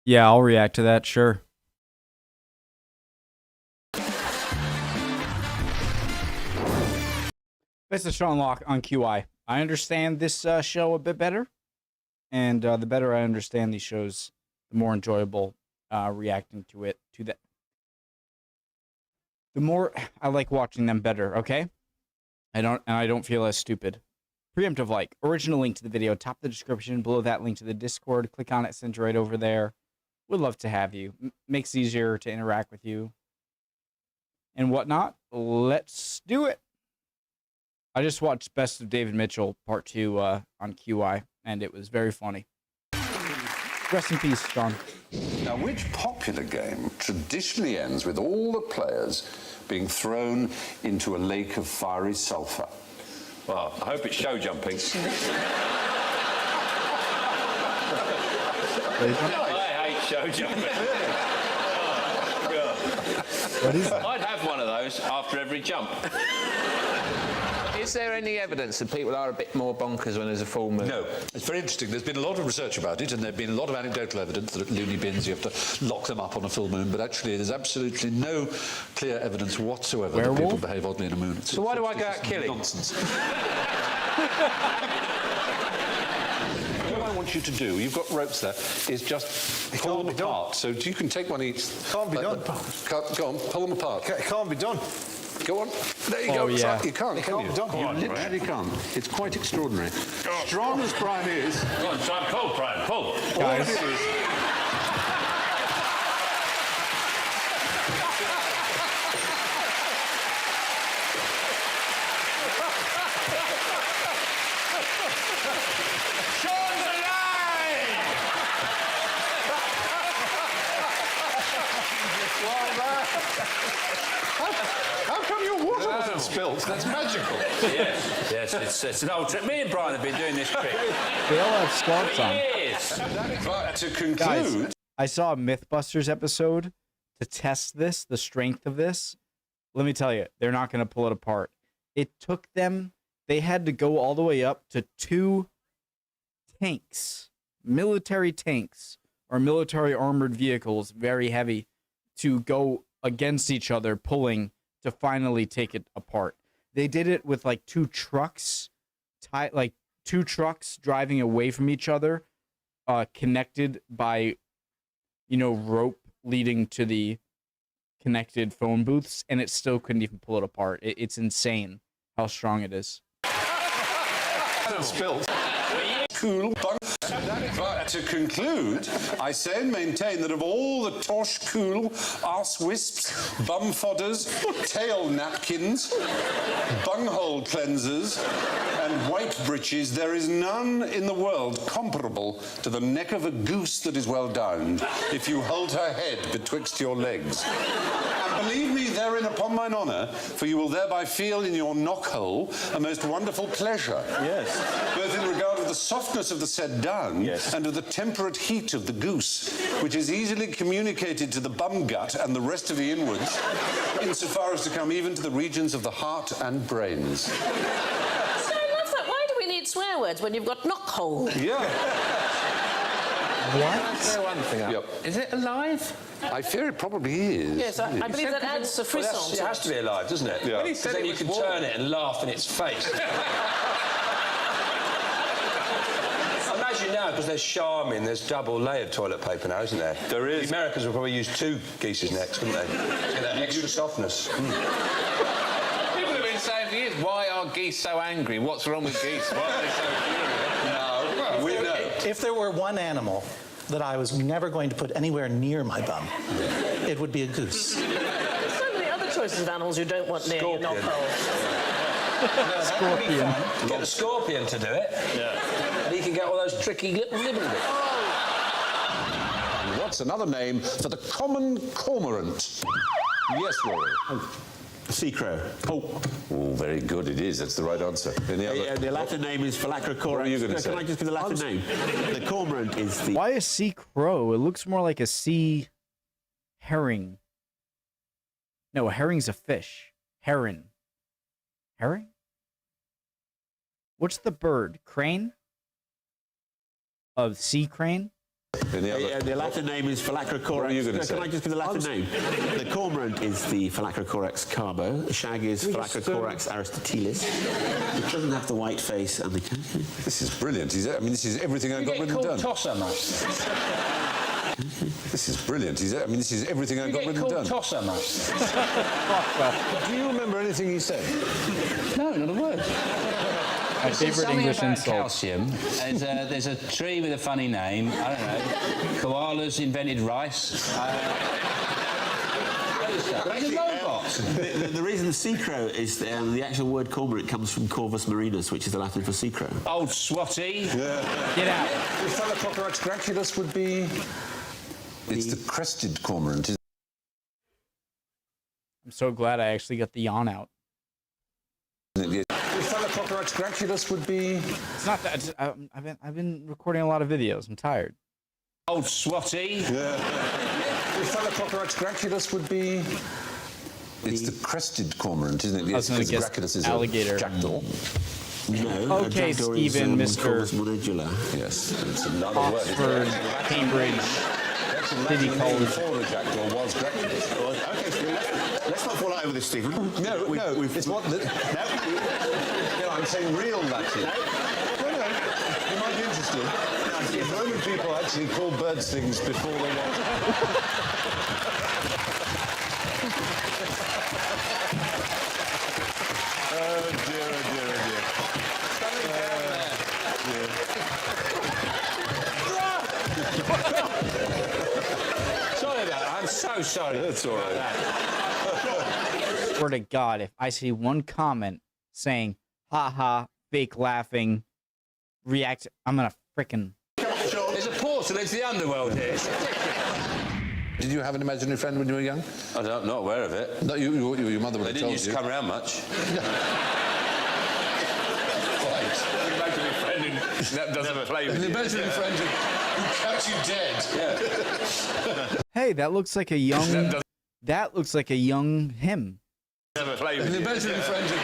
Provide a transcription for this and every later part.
Yeah, I'll react to that, sure. This is Sean Locke on QI. I understand this show a bit better, and the better I understand these shows, the more enjoyable reacting to it. The more I like watching them better. Okay, I don't feel as stupid. Preemptive like. Original link to the video, top of the description. Below that, link to the Discord. Click on it, send it right over there. Would love to have you. Makes it easier to interact with you and whatnot. Let's do it. I just watched Best of David Mitchell Part 2 on QI, and it was very funny. Rest in peace, Sean. Now, which popular game traditionally ends with all the players being thrown into a lake of fiery sulphur? Well, I hope it's show jumping. I hate show jumping. What is that? I'd have one of those after every jump. Is there any evidence that people are a bit more bonkers when there's a full moon? No. It's very interesting. There's been a lot of research about it, and there's been a lot of anecdotal evidence that at loony bins you have to lock them up on a full moon, but actually there's absolutely no clear evidence whatsoever that people behave oddly in a moon. So why do I go out killing? Nonsense. What I want you to do, you've got ropes there, is just pull them apart. So you can take one each. Can't be done. Go on, pull them apart. It can't be done. Go on. There you go. Yeah. You can't, can you? Be done. You literally can't. It's quite extraordinary. Strong as Brian is. Go on, try and pull, Brian, pull. Guys. Sean's alive! How come your water wasn't spilt? That's magical. Yes, it's an old trick. Me and Brian have been doing this trick. They all have scarves on. Yes. But to conclude... Guys, I saw a Mythbusters episode to test this, the strength of this. Let me tell you, they're not going to pull it apart. It took them, they had to go all the way up to 2 tanks, military tanks, or military armored vehicles, very heavy, to go against each other, pulling to finally take it apart. They did it with like 2 trucks, like 2 trucks driving away from each other, connected by, rope leading to the connected phone booths, and it still couldn't even pull it apart. It's insane how strong it is. Spilt. Cool. But to conclude, I say and maintain that of all the tosh cool, arse wisps, bum fodders, tail napkins, bunghole cleansers, and white breeches, there is none in the world comparable to the neck of a goose that is well downed, if you hold her head betwixt your legs. And believe me therein upon mine honour, for you will thereby feel in your knockhole a most wonderful pleasure. Yes. Both in regard of the softness of the said down, Yes. and of the temperate heat of the goose, which is easily communicated to the bum gut and the rest of the inwards, insofar as to come even to the regions of the heart and brains. So I love that. Why do we need swear words when you've got knockhole? Yeah. I'll clear one thing up. Yep. Is it alive? I fear it probably is. Yes, I believe that adds a frisson It to has to be alive, doesn't it? Yeah. Because then you can turn it and laugh in its face. Imagine now, because there's charming, there's double-layered toilet paper now, isn't there? There is. The Americans will probably use 2 geese's necks, wouldn't they? To get that extra softness. People have been saying for years, why are geese so angry? What's wrong with geese? Why are they so furious? We know. If there were one animal that I was never going to put anywhere near my bum, it would be a goose. There's so many other choices of animals you don't want near your Scorpion. knockhole. Scorpion. Get the scorpion to do it. Yeah. And he can get all those tricky little nibble bits. What's another name for the common cormorant? Yes, Rory. Sea crow. Oh, very good. It is. That's the right answer. Any other? The Latin name is Phylacrocorax. What are you gonna say? Can I just give the Latin name? The cormorant is the... Why a sea crow? It looks more like a sea herring. No, a herring's a fish. Heron. Herring? What's the bird? Crane? Of sea crane? The Latin name is Phylacrocorax. What were you gonna say? Can I just give the Latin name? The cormorant is the Phylacrocorax carbo. The shag is Phylacrocorax aristotelis. It doesn't have the white face and the... This is brilliant. I mean, this is everything I got rid and done. Tosser, mate. This is brilliant. I mean, this is everything I got rid and done. Tosser, mate. Do you remember anything he said? No, not a word. My favorite English about insult. calcium. There's a tree with a funny name. I don't know. Koalas invented rice. There's a robot. The reason the sea crow is the actual word cormorant comes from Corvus marinus, which is the Latin for sea crow. Old swatty. Yeah. Get out. The Phylacrocorax graculus would be... It's the crested cormorant. I'm so glad I actually got the yawn out. The Phylacrocorax graculus would be... It's not that. I've been recording a lot of videos. I'm tired. Old swatty. Yeah. The Phylacrocorax graculus would be... It's the crested cormorant, isn't it? I was going to guess graculus is alligator. a jackdaw. No. Okay, a jackdaw is, Stephen, Mr. Corvus monedula. Yes, it's another Oxford, word. Cambridge, City College. Before the jackdaw was graculus. Okay, Stephen, let's not fall out over this, Stephen. No, it's what... I'm saying real Latin. No, you might be interested. Roman people actually called birds things before they were... Oh dear, oh dear, oh dear. Sorry about that. I'm so sorry. That's all right. Swear to God, if I see one comment saying, ha ha, fake laughing, react, I'm gonna frickin'. There's a portal into the underworld here. It's ridiculous. Did you have an imaginary friend when you were young? I'm not aware of it. No, your mother would They have didn't told used you. to come around much. That doesn't play with An you. imaginary friend who kept you dead. Hey, that looks like a young. That looks like a young him. Never play with An you. imaginary friend who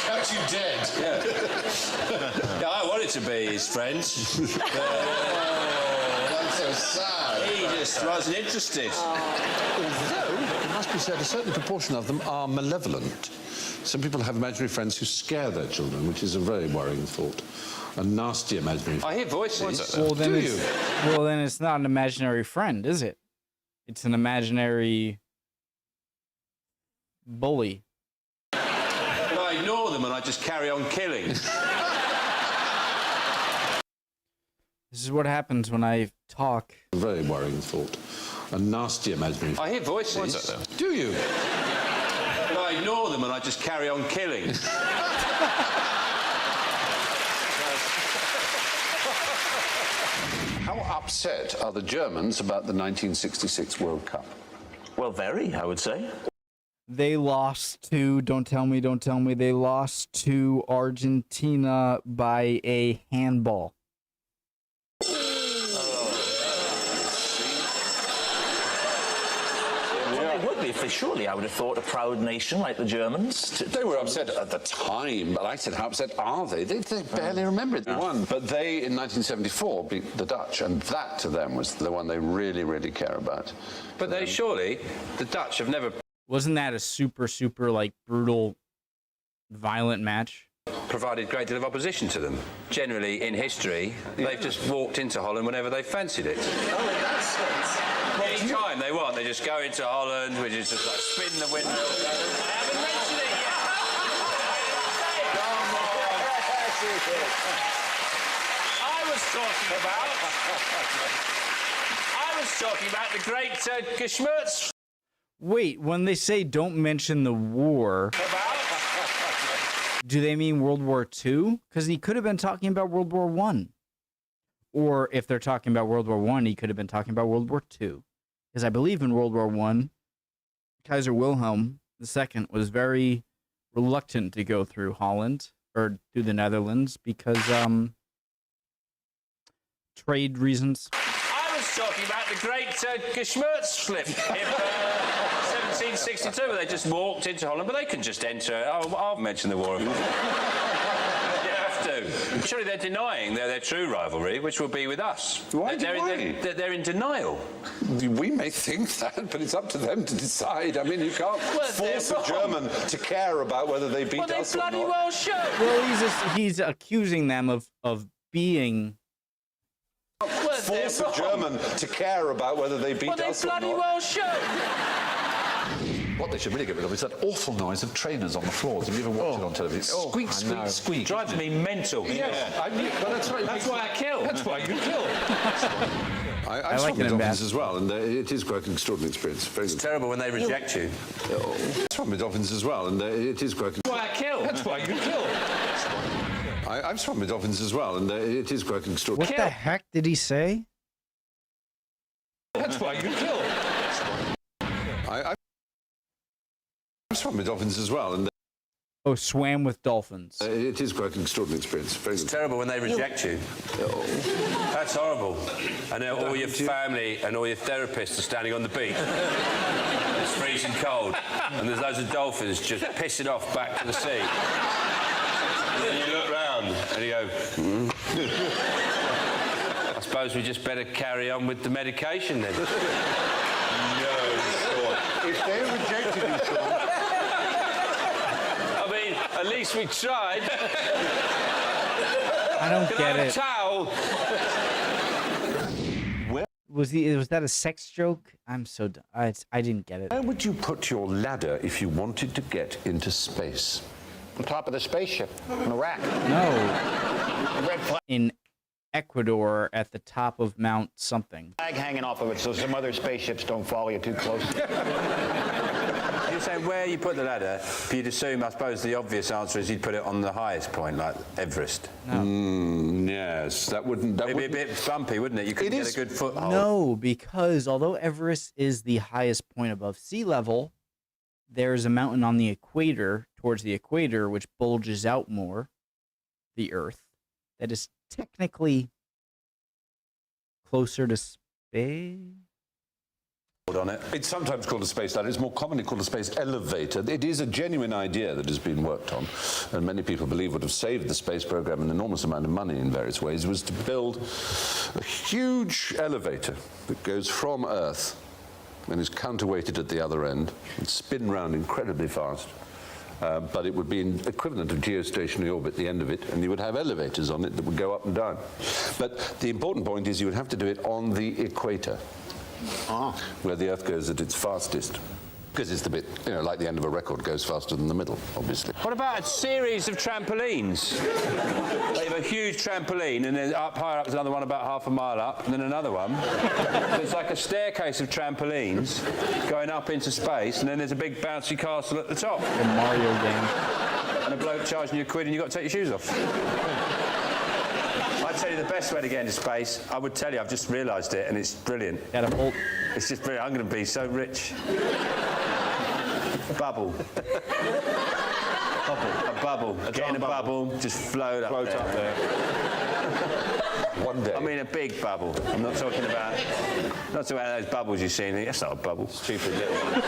kept you dead. Yeah, I wanted to be his friend. That's so sad. He just wasn't interested. Although, it must be said, a certain proportion of them are malevolent. Some people have imaginary friends who scare their children, which is a very worrying thought. A nasty imaginary friend. I hear voices. Well, then Do it's, you? well, then it's not an imaginary friend, is it? It's an imaginary bully. But I ignore them and I just carry on killing. This is what happens when I talk. A very worrying thought. A nasty imaginary friend. I hear voices. Do you? But I ignore them and I just carry on killing. How upset are the Germans about the 1966 World Cup? Well, very, I would say. They lost to, don't tell me, they lost to Argentina by a handball. Well, they would be, for surely, I would have thought, a proud nation like the Germans. They were upset at the time, but I said, how upset are they? They barely remember it. They won. But they, in 1974, beat the Dutch, and that to them was the one they really, really care about. But they surely, the Dutch have never Wasn't that a super, like, brutal, violent match? provided a great deal of opposition to them. Generally, in history, they've just walked into Holland whenever they fancied it. Oh, in that sense. Any time they want, they just go into Holland, which is just like spin the windmill. I haven't mentioned it yet. I was talking about the great Geschmerz. Wait, when they say don't mention the war, do they mean World War II? Because he could have been talking about World War I. Or if they're talking about World War I, he could have been talking about World War II. Because I believe in World War I, Kaiser Wilhelm II was very reluctant to go through Holland or through the Netherlands because trade reasons. I was talking about the great Geschmerz slip in 1762, where they just walked into Holland, but they can just enter. I'll mention the war. You have to. Surely they're denying their true rivalry, which will be with us. Why they're in denial. We may think that, but it's up to them to decide. I mean, you can't force a German to care about whether they beat us or not. Bloody well should. Well, he's accusing them of being. Force a German to care about whether they beat us or not. Bloody well should. What they should really get rid of is that awful noise of trainers on the floors. Have you ever watched it on television? Squeak, squeak, squeak. Drives me mental. Yeah, well, that's right. That's why I kill. That's why you kill. I like swam with it in dolphins as well, and it is quite an extraordinary experience. Very It's good. terrible when they reject you. I swam with dolphins as well, and it is quite. That's why I kill. That's why you kill. I've swum with dolphins as well, and it is quite an extraordinary. What the heck did he say? That's why you kill. I've swum with dolphins as well, and Oh, swam with dolphins. it is quite an extraordinary experience. Very It's good. terrible when they reject you. That's horrible. And then all your family and all your therapists are standing on the beach. It's freezing cold. And there's loads of dolphins just pissing off back to the sea. And then you look round and you go, I suppose we just better carry on with the medication then. No, Sean. If they rejected you, Sean. I mean, at least we tried. I don't Can I get have a it. towel? Was that a sex joke? I'm so done. I didn't get it. Where would you put your ladder if you wanted to get into space? On top of the spaceship, in a rack. No. Red In Ecuador at the top of Mount something. flag hanging off of it so some other spaceships don't follow you too close. You're saying where you put the ladder, you'd assume, I suppose, the obvious answer is you'd put it on the highest point, like Everest. Yes, that wouldn't. It'd be a bit bumpy, wouldn't it? You couldn't get a good foothold. No, because although Everest is the highest point above sea level, there's a mountain on the equator, towards the equator, which bulges out more, the Earth, that is technically closer to space. On it. It's sometimes called a space ladder. It's more commonly called a space elevator. It is a genuine idea that has been worked on, and many people believe would have saved the space program an enormous amount of money in various ways, was to build a huge elevator that goes from Earth and is counterweighted at the other end and spin round incredibly fast. But it would be an equivalent of geostationary orbit at the end of it, and you would have elevators on it that would go up and down. But the important point is you would have to do it on the equator, where the Earth goes at its fastest. Because it's the bit, like the end of a record goes faster than the middle, obviously. What about a series of trampolines? They have a huge trampoline, and then higher up is another one about half a mile up, and then another one. So it's like a staircase of trampolines going up into space, and then there's a big bouncy castle at the top. The Mario game. And a bloke charging you £1, and you've got to take your shoes off. I'd tell you the best way to get into space. I would tell you, I've just realised it, and it's brilliant. Catapult. It's just brilliant. I'm going to be so rich. Bubble. A bubble. Get in a bubble, just float up there. One day. I mean a big bubble. I'm not talking about those bubbles you see. That's not a bubble. Stupid little one.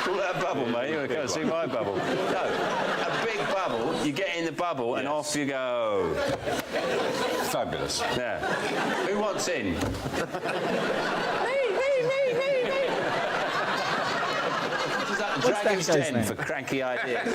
Call that a bubble, mate. You can't see my bubble. No, a big bubble. You get in the bubble and off you go. Fabulous. Yeah. Who wants in? Me. Dragon's that guy's Den name? for cranky ideas.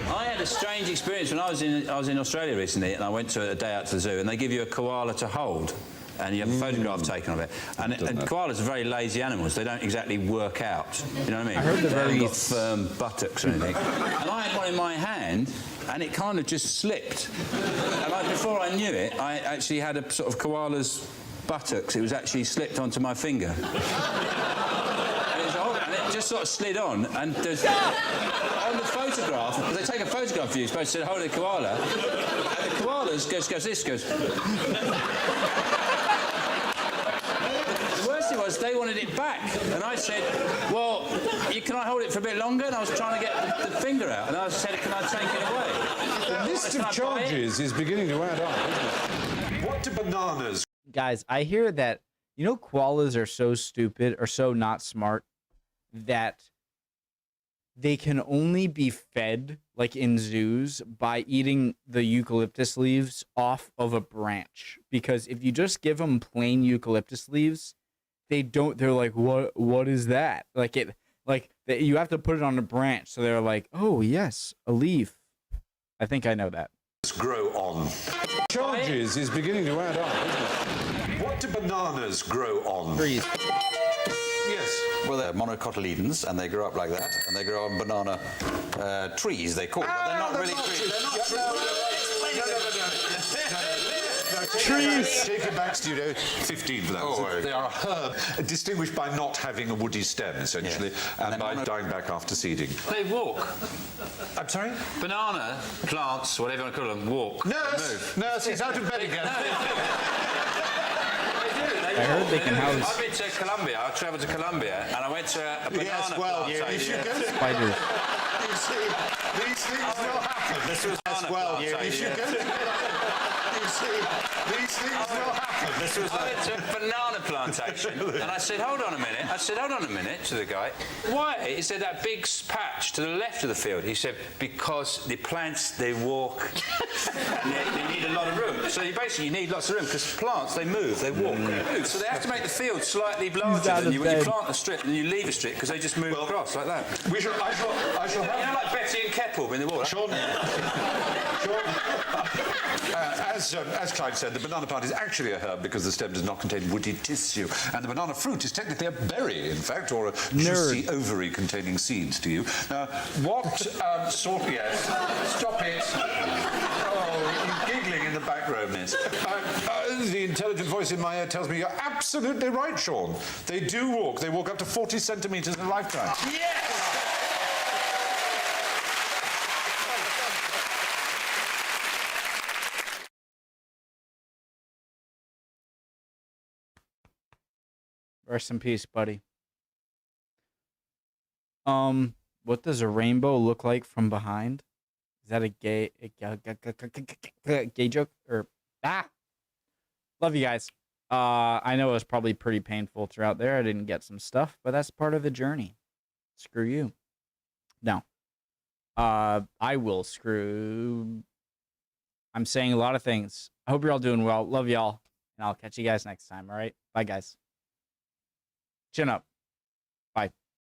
I had a strange experience when I was in Australia recently, and I went to a day out to the zoo, and they give you a koala to hold, and you have a photograph taken of it. And koalas are very lazy animals; they don't exactly work out. You know what I mean? I heard they're very firm buttocks or anything. And I had one in my hand, and it kind of just slipped. And before I knew it, I actually had a sort of koala's buttocks. It was actually slipped onto my finger. Just sort of slid on, and there's on the photograph, they take a photograph of you, you're supposed to hold a koala, and the koala goes this. The worst thing was they wanted it back, and I said, well, can I hold it for a bit longer? And I was trying to get the finger out, and I said, can I take it away? The list of charges is beginning to add up, isn't it? What do bananas? Guys, I hear that, koalas are so stupid or so not smart that they can only be fed, like in zoos, by eating the eucalyptus leaves off of a branch. Because if you just give them plain eucalyptus leaves, they're like, what is that? You have to put it on a branch. So they're like, oh, yes, a leaf. I think I know that. Grow on. Charges is beginning to add up, isn't it? What do bananas grow on? Trees. Yes. Well, they're monocotyledons, and they grow up like that, and they grow on banana trees, they call them, but they're not really trees. Trees. Take it back, studio. 15 for that. Oh, They are a herb, distinguished by not having a woody stem, essentially, Yes. and by dying back after seeding. They walk. I'm sorry? Banana plants, whatever you want to call them, walk. Nurse, he's out of bed again. I heard they can house I've been to Colombia. I travelled to Colombia, and I went to a banana plantation. spiders. You see, these things will happen. This was These things will happen. I went to a banana plantation, and I said, hold on a minute, to the guy. Why? He said, that big patch to the left of the field. He said, because the plants, they walk. they need a lot of room. So you need lots of room, because plants, they move, they walk. So they have to make the field slightly larger than you when you plant a strip and you leave a strip, because they just move across like that. I shall have... You know, like Betty and Keppel in the water. Sean, as Clive said, the banana plant is actually a herb because the stem does not contain woody tissue, and the banana fruit is technically a berry, in fact, or a juicy ovary containing seeds to you. Now, what sort... Yes, stop it. Oh, you're giggling in the back row, miss. The intelligent voice in my ear tells me you're absolutely right, Sean. They do walk. They walk up to 40 centimetres in a lifetime. Yes! Rest in peace, buddy. What does a rainbow look like from behind? Is that a gay joke? Or love you guys. I know it was probably pretty painful throughout there. I didn't get some stuff, but that's part of the journey. Screw you. No. I will screw. I'm saying a lot of things. I hope you're all doing well. Love y'all. And I'll catch you guys next time. All right. Bye, guys. Chin up.